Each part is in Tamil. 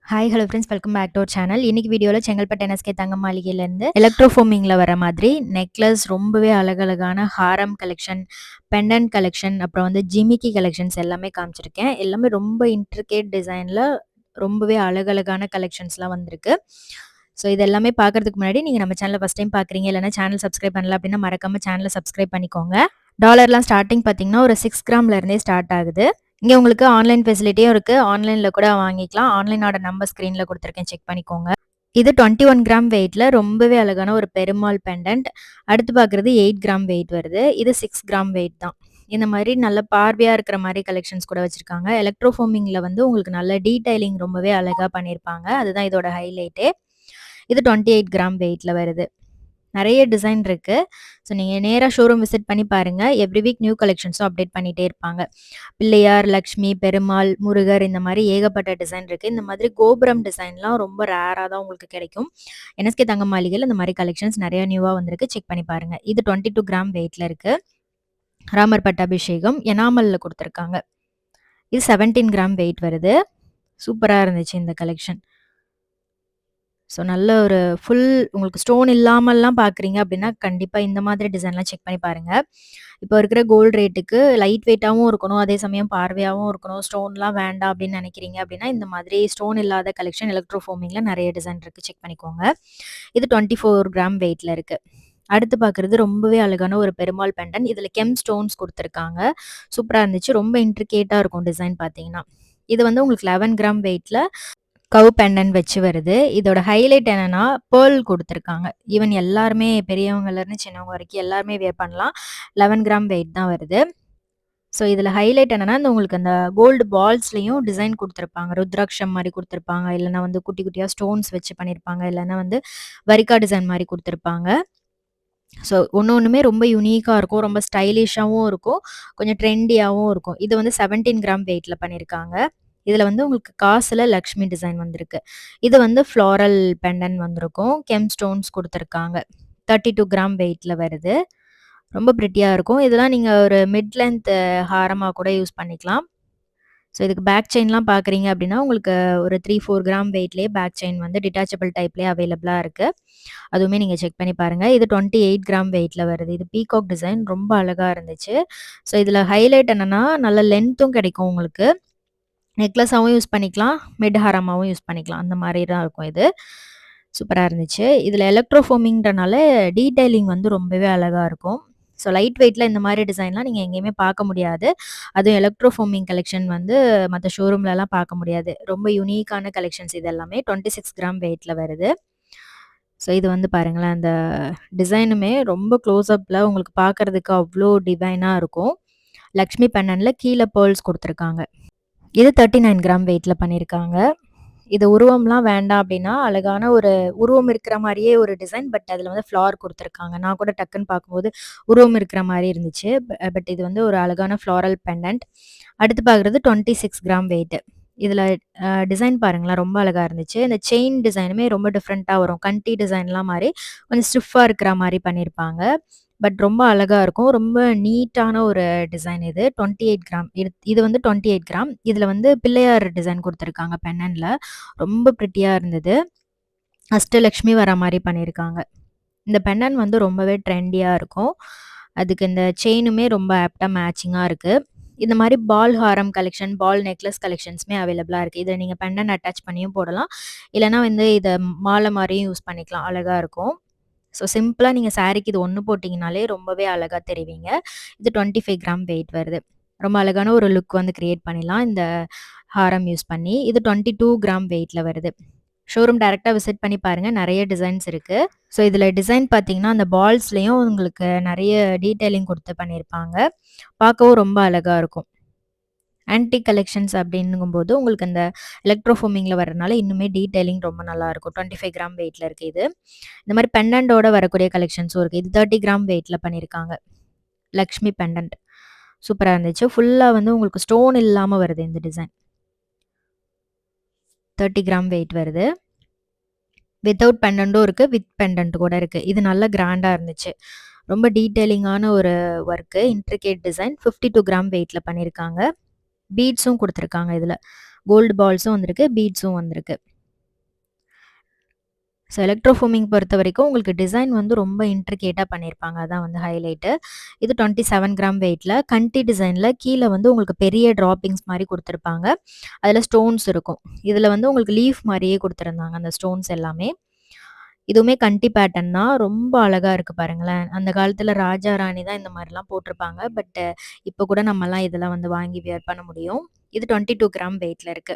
Hi hello friends, welcome back to our channel. இன்னைக்கு வீடியோவில் செங்கல்பட்டு என்எஸ்கே தங்க மாளிகையிலேருந்து எலக்ட்ரோஃபோமிங்கில் வர மாதிரி நெக்லஸ், ரொம்பவே அழகழகான ஹாரம் கலெக்ஷன், பெண்டன்ட் கலெக்ஷன், அப்புறம் வந்து ஜிமிக்கி கலெக்ஷன்ஸ் எல்லாமே காமிச்சிருக்கேன். எல்லாமே ரொம்ப இன்ட்ரிகேட் டிசைனில் ரொம்பவே அழகழகான கலெக்ஷன்ஸ்லாம் வந்திருக்கு. ஸோ இது எல்லாமே பார்க்கறதுக்கு முன்னாடி நீங்கள் நம்ம சேனலை ஃபஸ்ட் டைம் பார்க்குறீங்க, இல்லைனா சேனல் சப்ஸ்கிரைப் பண்ணல அப்படின்னா மறக்காமல் சேனலை சப்ஸ்கிரைப் பண்ணிக்கோங்க. டாலர்லாம் ஸ்டார்டிங் பார்த்தீங்கன்னா ஒரு 6 கிராம்லேருந்தே ஸ்டார்ட் ஆகுது. இங்கே உங்களுக்கு ஆன்லைன் ஃபெசிலிட்டியும் இருக்குது. ஆன்லைனில் கூட வாங்கிக்கலாம். ஆன்லைன் ஆர்டர் நம்பர் ஸ்க்ரீனில் கொடுத்துருக்கேன், செக் பண்ணிக்கோங்க. இது 21 கிராம் வெயிட்டில் ரொம்பவே அழகான ஒரு பெருமாள் பெண்டன்ட். அடுத்து பார்க்குறது 8 கிராம் வெயிட் வருது. இது 6 கிராம் வெயிட் தான். இந்த மாதிரி நல்ல பார்வையாக இருக்கிற மாதிரி கலெக்ஷன்ஸ் கூட வச்சுருக்காங்க. எலக்ட்ரோஃபோமிங்கில் வந்து உங்களுக்கு நல்ல டீடைலிங் ரொம்பவே அழகாக பண்ணியிருப்பாங்க. அதுதான் இதோட ஹைலைட்டே. இது 28 கிராம் வெயிட்டில் வருது. நிறைய டிசைன் இருக்கு. ஸோ நீங்கள் நேராக ஷோரூம் விசிட் பண்ணி பாருங்க. எவ்ரி வீக் நியூ கலெக்ஷன்ஸும் அப்டேட் பண்ணிகிட்டே இருப்பாங்க. பிள்ளையார், லக்ஷ்மி, பெருமாள், முருகர் இந்த மாதிரி ஏகப்பட்ட டிசைன் இருக்கு. இந்த மாதிரி கோபுரம் டிசைன்லாம் ரொம்ப ரேராக தான் உங்களுக்கு கிடைக்கும். என்எஸ்கே தங்க மாளிகையில் இந்த மாதிரி கலெக்ஷன்ஸ் நிறைய நியூவாக வந்திருக்கு, செக் பண்ணி பாருங்க. இது 22 கிராம் வெயிட்ல இருக்கு. ராமர் பட்டாபிஷேகம் எனாமல்ல கொடுத்துருக்காங்க. இது 17 கிராம் வெயிட் வருது. சூப்பராக இருந்துச்சு இந்த கலெக்ஷன். ஸோ நல்ல ஒரு ஃபுல் உங்களுக்கு ஸ்டோன் இல்லாமல்லாம் பார்க்குறீங்க அப்படின்னா கண்டிப்பாக இந்த மாதிரி டிசைன்லாம் செக் பண்ணி பாருங்கள். இப்போ இருக்கிற கோல்டு ரேட்டுக்கு லைட் வெயிட்டாகவும் இருக்கணும், அதே சமயம் பார்வையாகவும் இருக்கணும், ஸ்டோன்லாம் வேண்டாம் அப்படின்னு நினைக்கிறீங்க அப்படின்னா இந்த மாதிரி ஸ்டோன் இல்லாத கலெக்ஷன் எலக்ட்ரோஃபோமிங்கில் நிறைய டிசைன் இருக்குது, செக் பண்ணிக்கோங்க. இது 24 கிராம் வெயிட்டில் இருக்குது. அடுத்து பார்க்குறது ரொம்பவே அழகான ஒரு பெருமாள் பெண்டன். இதில் கெம் ஸ்டோன்ஸ் கொடுத்துருக்காங்க. சூப்பராக இருந்துச்சு. ரொம்ப இன்ட்ரிகேட்டாக இருக்கும் டிசைன் பார்த்தீங்கன்னா. இது வந்து உங்களுக்கு 11 கிராம் வெயிட்டில் கவ் பெண்டன் வச்சு வருது. இதோட ஹைலைட் என்னன்னா பேர்ல் கொடுத்துருக்காங்க. ஈவன் எல்லாருமே பெரியவங்கலேருந்து சின்னவங்க வரைக்கும் எல்லாருமே வேர் பண்ணலாம். 11 கிராம் வெயிட் தான் வருது. ஸோ இதில் ஹைலைட் என்னன்னா இந்த உங்களுக்கு அந்த கோல்டு பால்ஸ்லையும் டிசைன் கொடுத்துருப்பாங்க. ருத்ராட்சம் மாதிரி கொடுத்துருப்பாங்க, இல்லைனா வந்து குட்டி குட்டியாக ஸ்டோன்ஸ் வச்சு பண்ணியிருப்பாங்க, இல்லைனா வந்து வரிக்கா டிசைன் மாதிரி கொடுத்துருப்பாங்க. ஸோ ஒன்றுமே ரொம்ப யூனிக்காக இருக்கும், ரொம்ப ஸ்டைலிஷாகவும் இருக்கும், கொஞ்சம் ட்ரெண்டியாகவும் இருக்கும். இது வந்து 17 கிராம் வெயிட்டில் பண்ணியிருக்காங்க. இதில் வந்து உங்களுக்கு காசில் லக்ஷ்மி டிசைன் வந்திருக்கு. இது வந்து ஃப்ளாரல் பெண்டன் வந்திருக்கும். கெம் ஸ்டோன்ஸ் கொடுத்துருக்காங்க. 32 கிராம் வெயிட்டில் வருது. ரொம்ப ப்ரிட்டியாக இருக்கும். இதெல்லாம் நீங்கள் ஒரு மிட் லென்த் ஹாரமாக கூட யூஸ் பண்ணிக்கலாம். ஸோ இதுக்கு பேக் செயின்லாம் பார்க்குறீங்க அப்படின்னா உங்களுக்கு ஒரு 3-4 கிராம் வெயிட்லேயே பேக் செயின் வந்து டிட்டாச்சபிள் டைப்லேயே அவைலபிளாக இருக்குது. அதுவுமே நீங்கள் செக் பண்ணி பாருங்கள். இது 28 கிராம் வெயிட்டில் வருது. இது பீகாக் டிசைன் ரொம்ப அழகாக இருந்துச்சு. ஸோ இதில் ஹைலைட் என்னென்னா நல்ல லென்த்தும் கிடைக்கும் உங்களுக்கு. நெக்லஸாகவும் யூஸ் பண்ணிக்கலாம், மிட் ஹாரமாகவும் யூஸ் பண்ணிக்கலாம். அந்த மாதிரி தான் இருக்கும் இது. சூப்பராக இருந்துச்சு. இதில் எலக்ட்ரோஃபோமிங்கிறனால டீடைலிங் வந்து ரொம்பவே அழகாக இருக்கும். ஸோ லைட் வெயிட்டில் இந்த மாதிரி டிசைன்லாம் நீங்கள் எங்கேயுமே பார்க்க முடியாது. அதுவும் எலக்ட்ரோஃபோமிங் கலெக்ஷன் வந்து மற்ற ஷோரூம்லலாம் பார்க்க முடியாது. ரொம்ப யூனிக்கான கலெக்ஷன்ஸ் இது எல்லாமே. 26 கிராம் வெயிட்டில் வருது. ஸோ இது வந்து பாருங்களேன், அந்த டிசைனுமே ரொம்ப க்ளோஸ்அப்பில் உங்களுக்கு பார்க்குறதுக்கு அவ்வளோ டிவைனாக இருக்கும். லக்ஷ்மி பெண்டன்ல கீழே பேர்ல்ஸ் கொடுத்துருக்காங்க. இது 39 கிராம் வெயிட்டில் பண்ணியிருக்காங்க. இது உருவம்லாம் வேண்டாம் அப்படின்னா அழகான ஒரு உருவம் இருக்கிற மாதிரியே ஒரு டிசைன், பட் அதில் வந்து ஃப்ளார் கொடுத்துருக்காங்க. நான் கூட டக்குன்னு பார்க்கும்போது உருவம் இருக்கிற மாதிரி இருந்துச்சு. பட் இது வந்து ஒரு அழகான ஃப்ளாரல் பெண்டன்ட். அடுத்து பார்க்குறது 26 கிராம் வெயிட்டு. இதில் டிசைன் பாருங்களேன், ரொம்ப அழகாக இருந்துச்சு. இந்த செயின் டிசைனுமே ரொம்ப டிஃப்ரெண்ட்டாக வரும். கண்டி டிசைன்லாம் மாதிரி கொஞ்சம் ஸ்டிஃபாக இருக்கிற மாதிரி பண்ணியிருப்பாங்க. பட் ரொம்ப அழகாக இருக்கும். ரொம்ப நீட்டான ஒரு டிசைன் இது. 28 கிராம். இது வந்து 28 கிராம். இதில் வந்து பிள்ளையார் டிசைன் கொடுத்துருக்காங்க பென்னனில். ரொம்ப ப்ரிட்டியாக இருந்தது. அஷ்டலக்ஷ்மி வர மாதிரி பண்ணியிருக்காங்க. இந்த பெண்டன் வந்து ரொம்பவே ட்ரெண்டியாக இருக்கும். அதுக்கு இந்த செயினுமே ரொம்ப ஆப்டாக மேட்சிங்காக இருக்குது. இந்த மாதிரி பால் ஹாரம் கலெக்ஷன், பால் நெக்லஸ் கலெக்ஷன்ஸுமே அவைலபிளாக இருக்குது. இதை நீங்கள் பெண்டன் அட்டாச் பண்ணியும் போடலாம், இல்லைனா வந்து இதை மாலை மாதிரியும் யூஸ் பண்ணிக்கலாம். அழகாக இருக்கும். ஸோ சிம்பிளாக நீங்கள் சாரீக்கு இது ஒன்று போட்டிங்கனாலே ரொம்பவே அழகாக தெரிவிங்க. இது 25 கிராம் வெயிட் வருது. ரொம்ப அழகான ஒரு லுக் வந்து க்ரியேட் பண்ணிடலாம் இந்த ஹாரம் யூஸ் பண்ணி. இது 22 கிராம் வெயிட்டில் வருது. ஷோரூம் டைரெக்டாக விசிட் பண்ணி பாருங்கள், நிறைய டிசைன்ஸ் இருக்குது. ஸோ இதில் டிசைன் பார்த்தீங்கன்னா அந்த பால்ஸ்லேயும் உங்களுக்கு நிறைய டீட்டெயிலிங் கொடுத்து பண்ணியிருப்பாங்க. பார்க்கவும் ரொம்ப அழகாக இருக்கும். ஆன்டிக் கலெக்ஷன்ஸ் அப்படிங்கும்போது உங்களுக்கு இந்த எலக்ட்ரோஃபோமிங்கில் வரனால இன்னுமே டீடைலிங் ரொம்ப நல்லாயிருக்கும். 25 கிராம் வெயிட்டில் இருக்குது இது. இந்த மாதிரி பெண்டண்டோட வரக்கூடிய கலெக்ஷன்ஸும் இருக்குது. இது 30 கிராம் வெயிட்டில் பண்ணியிருக்காங்க. லக்ஷ்மி பெண்டன்ட் சூப்பராக இருந்துச்சு. ஃபுல்லாக வந்து உங்களுக்கு ஸ்டோன் இல்லாமல் வருது இந்த டிசைன். 30 கிராம் வெயிட் வருது. வித்தவுட் பெண்டன்ட்டும் இருக்குது, வித் பெண்டன்ட் கூட இருக்குது. இது நல்ல கிராண்டாக இருந்துச்சு. ரொம்ப டீட்டெயிலிங்கான ஒரு ஒர்க்கு, இன்ட்ரிகேட் டிசைன். 52 கிராம் வெயிட்டில் பண்ணியிருக்காங்க. பீட்ஸும் கொடுத்துருக்காங்க. இதில் கோல்டு பால்ஸும் வந்திருக்கு, பீட்ஸும் வந்திருக்கு. ஸோ எலக்ட்ரோ ஃபோமிங் பொறுத்தவரைக்கும் உங்களுக்கு டிசைன் வந்து ரொம்ப இன்ட்ரிகேட்டா பண்ணியிருப்பாங்க. அதான் வந்து ஹைலைட்டு. இது 27 கிராம் வெயிட்ல கண்டி டிசைன்ல கீழ வந்து உங்களுக்கு பெரிய டிராப்பிங்ஸ் மாரி குடுத்துருப்பாங்க. அதுல ஸ்டோன்ஸ் இருக்கும். இதுல வந்து உங்களுக்கு லீஃப் மாரியே குடுத்துருந்தாங்க அந்த ஸ்டோன்ஸ் எல்லாமே. இதுவுமே கண்டி பேட்டர்ன் தான். ரொம்ப அழகா இருக்கு பாருங்களேன். அந்த காலத்துல ராஜா, ராணி தான் இந்த மாரிலாம் போட்டிருப்பாங்க. பட் இப்ப கூட நம்மலாம் இதெல்லாம் வந்து வாங்கி வியர் பண்ண முடியும். இது 22 கிராம் வெயிட்ல இருக்கு.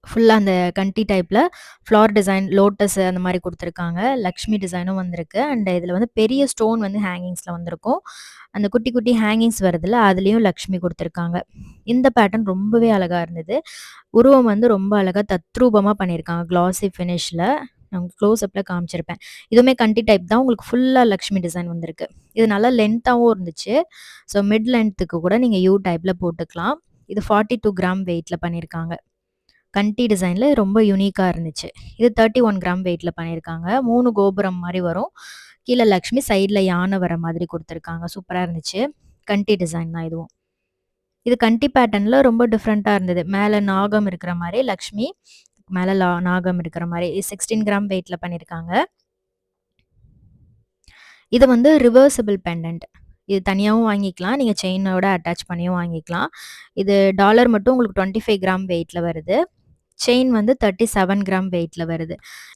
ஃபுல்லா அந்த கண்டி டைப்ல ஃப்ளார் டிசைன், லோட்டஸ் அந்த மாரி குடுத்துருக்காங்க. லக்ஷ்மி டிசைனும் வந்திருக்கு. அண்ட் இதுல வந்து பெரிய ஸ்டோன் வந்து ஹேங்கிங்ஸ்ல வந்திருக்கும். அந்த குட்டி, குட்டி ஹேங்கிங்ஸ் வருதுல்ல, அதுலயும் லக்ஷ்மி குடுத்துருக்காங்க. இந்த பேட்டர்ன் ரொம்பவே அழகா இருந்தது. உருவம் வந்து ரொம்ப அழகா தத்ரூபமா பண்ணியிருக்காங்க. கிளாஸி ஃபினிஷ்ல. நான் க்ளோஸ் அப்ல காமிச்சிருப்பேன். இதுவுமே கண்டி டைப் தான். உங்களுக்கு ஃபுல்லா லக்ஷ்மி டிசைன் வந்திருக்கு. இது நல்லா லென்த்தாவும் இருந்துச்சு. ஸோ மிட் லென்த்துக்கு கூட நீங்க யூ டைப்ல போட்டுக்கலாம். இது 42 கிராம் வெயிட்ல பண்ணியிருக்காங்க. கண்டி டிசைன்ல ரொம்ப யூனிக்கா இருந்துச்சு. இது 31 கிராம் வெயிட்ல பண்ணியிருக்காங்க. 3 கோபுரம் மாரி வரும். கீழ லக்ஷ்மி, சைட்ல யானை வர மாதிரி குடுத்துருக்காங்க. சூப்பரா இருந்துச்சு. கண்டி டிசைன் தான் இதுவும். இது கண்டி பேட்டர்ன்ல ரொம்ப டிஃப்ரெண்ட்டா இருந்தது. மேல நாகம் இருக்கிற மாரி லக்ஷ்மி, மேல நாகம் இருக்கிற மாரி 16 கிராம் வெயிட்ல பண்ணியிருக்காங்க. இது வந்து ரிவர்சிபிள் பெண்டன்ட். இது தனியாவும் வாங்கிக்கலாம். நீங்க செயினோட அட்டாச் பண்ணியும் வாங்கிக்கலாம். இது டாலர் மட்டும் உங்களுக்கு 25 கிராம் வெயிட்ல வருது. செயின் வந்து 37 கிராம் வெயிட்ல வருது.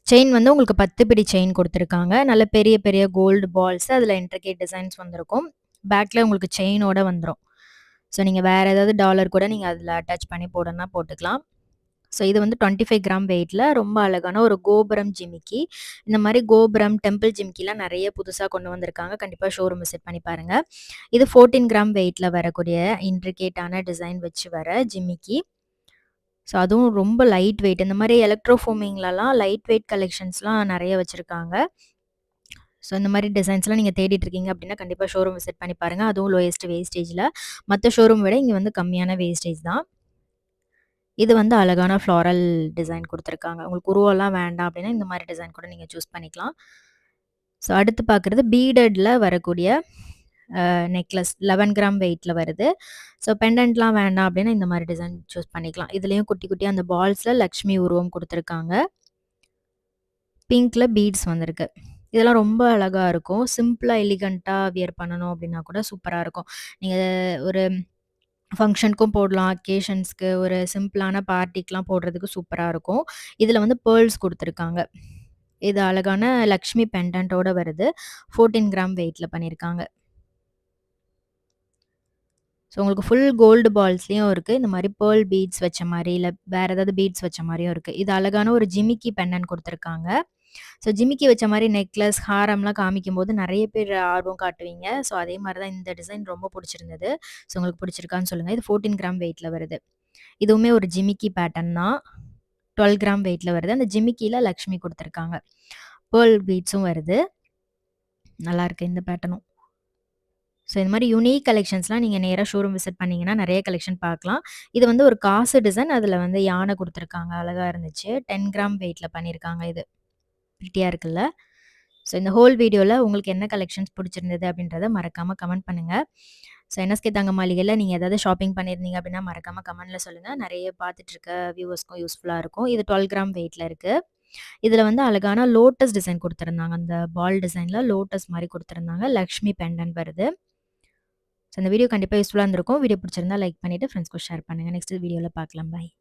செயின் வந்து உங்களுக்கு 10 பிடி செயின் குடுத்துருக்காங்க. நல்ல பெரிய பெரிய கோல்டு பால்ஸ் அதில இன்ட்ரிகேட் டிசைன்ஸ் வந்திருக்கும். பேக்ல உங்களுக்கு செயினோட வந்துரும். ஸோ நீங்க வேற ஏதாவது டாலர் கூட நீங்க அதில அட்டாச் பண்ணி போடணும்னா போட்டுக்கலாம். ஸோ இது வந்து 25 கிராம் வெயிட்ல ரொம்ப அழகான ஒரு கோபுரம் ஜிமிக்கி. இந்த மாரி கோபுரம், டெம்பிள் ஜிமிக்கிலாம் நெறைய புதுசா கொண்டு வந்திருக்காங்க. கண்டிப்பா ஷோரூம் விசிட் பண்ணி பாருங்க. இது 14 கிராம் வெயிட்ல வரக்கூடிய இன்ட்ரிகேட்டான டிசைன் வச்சு வர ஜிமிக்கி. ஸோ அதுவும் ரொம்ப லைட் வெயிட். இந்த மாரி எலக்ட்ரோ ஃபோமிங்லலாம் லைட் வெயிட் கலெக்ஷன்ஸ்லாம் நெறைய வச்சிருக்காங்க. ஸோ இந்த மாரி டிசைன்ஸ்லாம் நீங்க தேடிட்டு இருக்கீங்க அப்டின்னா, கண்டிப்பா ஷோரூம் விசிட் பண்ணி பாருங்க. அதுவும் லோயஸ்ட் வேஸ்டேஜ்ல. மத்த ஷோரூம் விட இங்க வந்து கம்மியான வேஸ்டேஜ் தான். இது வந்து அழகான ஃப்ளாரல் டிசைன் குடுத்துருக்காங்க. உங்களுக்கு உருவம்லாம் வேண்டாம் அப்டின்னா, இந்த மாரி டிசைன் கூட நீங்க சூஸ் பண்ணிக்கலாம். ஸோ அடுத்து பார்க்குறது பீடட்ல வரக்கூடிய நெக்லஸ் 11 கிராம் வெயிட்ல வருது. ஸோ பெண்டன்ட்லாம் வேண்டாம் அப்டின்னா, இந்த மாரி டிசைன் சூஸ் பண்ணிக்கலாம். இதுலயும் குட்டி குட்டியா அந்த பால்ஸ்ல லக்ஷ்மி உருவம் குடுத்துருக்காங்க. பிங்க்ல பீட்ஸ் வந்திருக்கு. இதெல்லாம் ரொம்ப அழகா இருக்கும். சிம்பிளா, எலிகன்ட்டா வியர் பண்ணணும் அப்டின்னா கூட சூப்பரா இருக்கும். நீங்க ஒரு ஃபங்ஷனுக்கும் போடலாம். அக்கேஷன்ஸ்க்கு ஒரு சிம்பிளான பார்ட்டிக்குலாம் போடுறதுக்கு சூப்பரா இருக்கும். இதுல வந்து பேர்ல்ஸ் குடுத்துருக்காங்க. இது அழகான லக்ஷ்மி பெண்டன்ட்டோட வருது. 14 கிராம் வெயிட்ல பண்ணியிருக்காங்க. ஸோ உங்களுக்கு ஃபுல் கோல்டு பால்ஸ்லயும் இருக்கு. இந்த மாரி பேர்ல் பீட்ஸ் வச்ச மாரி, இல்ல வேற ஏதாவது பீட்ஸ் வச்ச மாரியும் இருக்கு. இது அழகான ஒரு ஜிமிக்கி பெண்டன்ட் குடுத்துருக்காங்க. ஸோ ஜிமிக்கி வச்ச மாரி நெக்லஸ், ஹாரம்லாம் காமிக்கும்போது நெறைய பேர் ஆர்வம் காட்டுவீங்க. ஸோ அதே மாரி தான் இந்த டிசைன் ரொம்ப புடிச்சிருந்தது. ஸோ உங்களுக்கு புடிச்சிருக்கான்னு சொல்லுங்க. இது 14 கிராம் வெயிட்ல வருது. இதுவுமே ஒரு ஜிமிக்கி பேட்டர்ன் தான். 12 கிராம் வெயிட்ல வருது. அந்த ஜிமிக்கில லக்ஷ்மி குடுத்துருக்காங்க. பேர்ல் பீட்ஸும் வருது. நல்லாருக்கு இந்த பேட்டர்னும். ஸோ இந்த மாரி யூனிக் கலெக்ஷன்ஸ்லாம் நீங்க நேரா ஷோரூம் விசிட் பண்ணீங்கன்னா, நெறைய கலெக்ஷன் பார்க்கலாம். இது வந்து ஒரு காசு டிசைன். அதில வந்து யானை குடுத்துருக்காங்க. அழகா இருந்துச்சு. 10 கிராம் வெயிட்ல பண்ணியிருக்காங்க இது. பிரிட்டியா இருக்குல்ல? ஸோ இந்த ஹோல் வீடியோல உங்களுக்கு என்ன கலெக்ஷன்ஸ் புடிச்சிருந்தது அப்படின்றத மறக்காம கமெண்ட் பண்ணுங்க. ஸோ என்எஸ்கே தங்க மாளிகையில நீங்க ஏதாவது ஷாப்பிங் பண்ணியிருந்தீங்க அப்படின்னா, மறக்காம கமெண்ட்ல சொல்லுங்க. நெறைய பார்த்துட்டு இருக்க வியூவர்ஸ்க்கும் யூஸ்ஃபுல்லா இருக்கும். இது 12 கிராம் வெயிட்ல இருக்கு. இதுல வந்து அழகான லோட்டஸ் டிசைன் குடுத்துருந்தாங்க. அந்த பால் டிசைன்ல லோட்டஸ் மாரி குடுத்துருந்தாங்க. லக்ஷ்மி பெண்டன்ட் வருது. ஸோ இந்த வீடியோ கண்டிப்பா யூஸ்ஃபுல்லா இருந்திருக்கும். வீடியோ பிடிச்சிருந்தா லைக் பண்ணிட்டு ஃப்ரெண்ட்ஸ்க்கும் ஷேர் பண்ணுங்க. நெக்ஸ்ட் வீடியோல பார்க்கலாம். பாய்.